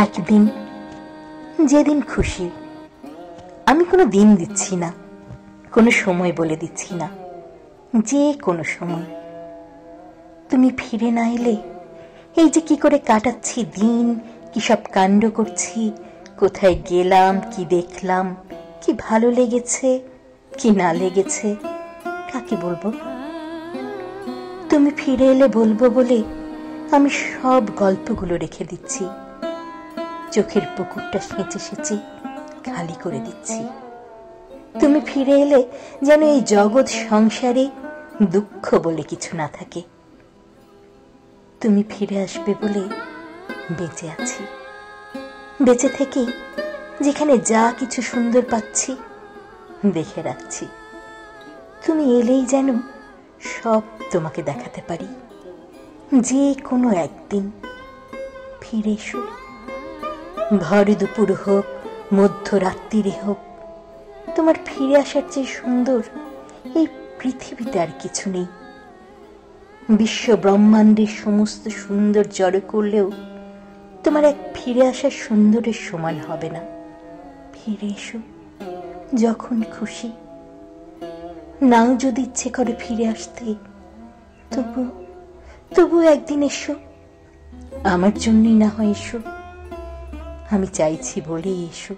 একদিন, যেদিন খুশি। আমি কোনো দিন দিচ্ছি না, কোনো সময় বলে দিচ্ছি না, যে কোনো সময়। তুমি ফিরে না এলে এই যে কি করে কাটাচ্ছি দিন, কি সব কাণ্ড করছি, কোথায় গেলাম, কি দেখলাম, কি ভালো লেগেছে কি না লেগেছে, কাকে বলবো? তুমি ফিরে এলে বলবো বলে আমি সব গল্পগুলো রেখে দিচ্ছি, চোখের পুকুরটা সেঁচে সেঁচে খালি করে দিচ্ছি। তুমি ফিরে এলে যেন এই জগৎ সংসারে দুঃখ বলে কিছু না থাকে। তুমি ফিরে আসবে বলে বেঁচে আছি, বেঁচে থেকে যেখানে যা কিছু সুন্দর পাচ্ছি দেখে রাখছি। তুমি এলেই যেন সব তোমাকে দেখাতে পারি। যে কোনো একদিন ফিরে এসো, ভর দুপুর হোক, মধ্যরাত্রিরে হোক, তোমার ফিরে আসার চেয়ে সুন্দর এই পৃথিবীতে আর কিছু নেই। বিশ্ব ব্রহ্মাণ্ডের সমস্ত সুন্দর জড়ো করলেও তোমার এক ফিরে আসার সুন্দরের সমান হবে না। ফিরে এসো যখন খুশি। নাও যদি ইচ্ছে করে ফিরে আসতে, তবু একদিন এসো, আমার জন্যই না হয় এসো। আমি চাইছি বলেই এসো,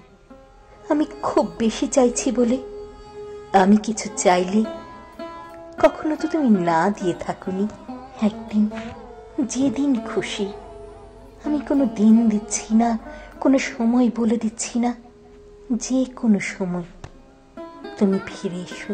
আমি খুব বেশি চাইছি বলে। আমি কিছু চাইলে কখনো তো তুমি না দিয়ে থাকুনি। একদিন, যেদিন খুশি। আমি কোনো দিন দিচ্ছি না, কোনো সময় বলে দিচ্ছি না, যে কোনো সময় তুমি ফিরে এসো।